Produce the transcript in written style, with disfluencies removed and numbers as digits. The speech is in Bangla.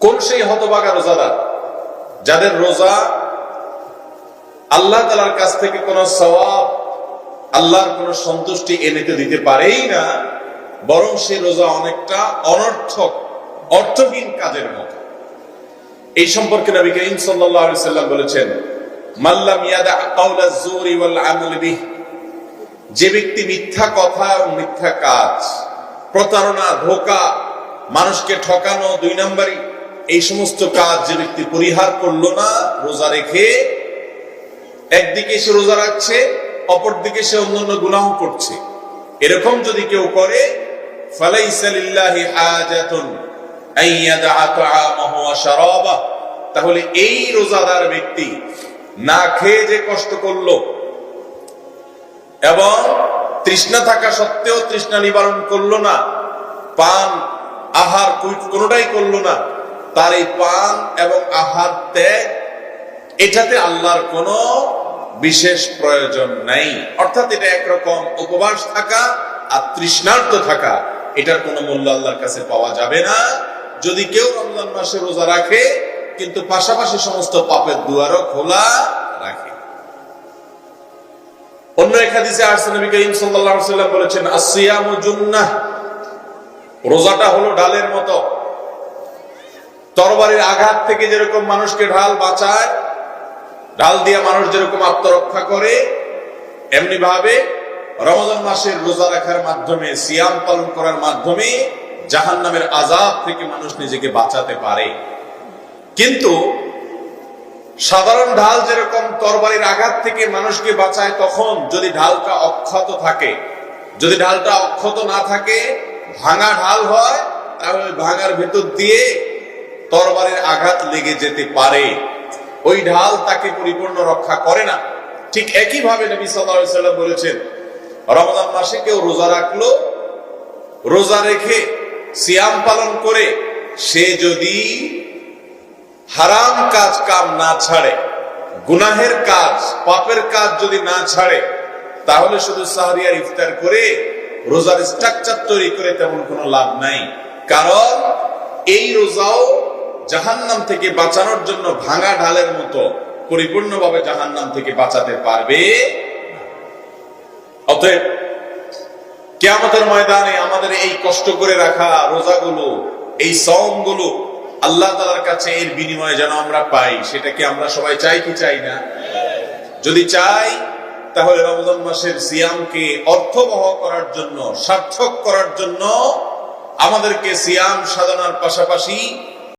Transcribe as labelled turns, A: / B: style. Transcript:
A: কোন সেই হতভাগা রোজাদার যাদের রোজা আল্লাহ তাআলার কাছ থেকে কোনো সওয়াব, আল্লাহর কোনো সন্তুষ্টি এনে দিতে পারেই না, বরং সে রোজা অনেকটা অনর্থক, অর্থহীন কাজের মতো। এই সম্পর্কে নবী করিম সাল্লাল্লাহু আলাইহি সাল্লাম বলেছেন, মাল্লাম ইয়াদা কাওলা যুরি ওয়াল আমাল বিহি, যে ব্যক্তি মিথ্যা কথা এবং মিথ্যা কাজ, প্রতারণা, ধোঁকা, মানুষকে ঠকানো, দুই নাম্বারি, এই সমস্ত কাজ যে ব্যক্তি পরিহার করলো না রোজা রেখে, একদিকে সে রোজা রাখছে, অপরদিকে সে অন্যান্য গুনাহ করছে, এরকম যদি কেউ করে, ফালাইসা লিল্লাহি হাজাতুন আইয়াদা তাআমাহু ওয়া শারাবাহু, তাহলে এই রোজাদার ব্যক্তি না খেয়ে যে কষ্ট করলো এবং তৃষ্ণা থাকা সত্ত্বেও তৃষ্ণা নিবারণ করলো না, পান আহার কোনোটাই করলো না, তার এই পান এবং আহার ত্যাগ, এটাতে আল্লাহর কোনো বিশেষ প্রয়োজন নাই। অর্থাৎ এটা একরকম উপবাস থাকা আর তৃষ্ণার্ত থাকা, এটার কোনো মূল্য আল্লাহর কাছে পাওয়া যাবে না। যদি কেউ রমজান মাসে রোজা রাখে কিন্তু পাশাপাশি সমস্ত পাপের দুয়ারও খোলা রাখে। অন্য এক হাদিসে আসছে, নবী করিম সাল্লাল্লাহু আলাইহি ওয়াসাল্লাম বলেছেন, আসসিয়ামু জুন্নাহ, রোজাটা হলো ঢালের মতো। তরবারির আঘাত থেকে যেরকম মানুষকে ঢাল বাঁচায়, ঢাল দিয়ে মানুষ যেরকম আত্মরক্ষা করে, এমনি ভাবে রমজান মাসের রোজা রাখার মাধ্যমে, সিয়াম পালন করার মাধ্যমে জাহান্নামের আযাব থেকে মানুষ নিজেকে বাঁচাতে পারে। কিন্তু সাধারণ ঢাল যেরকম তরবারির আঘাত থেকে মানুষকে বাঁচায়, তখন যদি ঢালটা অক্ষত থাকে, যদি ঢালটা অক্ষত না থাকে, ভাঙা ঢাল হয়, তাহলে ভাঙার ভেতর দিয়ে তরবারির আঘাত লেগে যেতে পারে, ওই ঢাল তাকে পরিপূর্ণ রক্ষা করে না। ঠিক একই ভাবে নবী সাল্লাল্লাহু আলাইহি ওয়াসাল্লাম বলেছেন, রমজান মাসে কেউ রোজা রাখলো, রোজা রেখে সিয়াম পালন করে সে যদি হারাম কাজ কাম না ছাড়ে, গুনাহের কাজ, পাপের কাজ যদি না ছাড়ে, তাহলে শুধু সাহরি আর ইফতার করে রোজার স্ট্রাকচার তৈরি করে তেমন কোনো লাভ নাই। কারণ এই রোজাও জাহান্নাম থেকে বাঁচানোর জন্য ভাঙা ঢালের মতো পরিপূর্ণভাবে জাহান্নাম থেকে বাঁচাতে পারবে। অতএব কিয়ামতের ময়দানে আমাদের এই কষ্ট করে রাখা রোজাগুলো, এই সওমগুলো আল্লাহ তাআলার কাছে এর বিনিময়ে যেন আমরা পাই, সেটা কি আমরা সবাই চাই কি চাই না? যদি চাই, তাহলে রমজান মাসের সিয়ামকে অর্থবহ করার জন্য, সার্থক করার জন্য আমাদেরকে সিয়াম সাধনার পাশাপাশি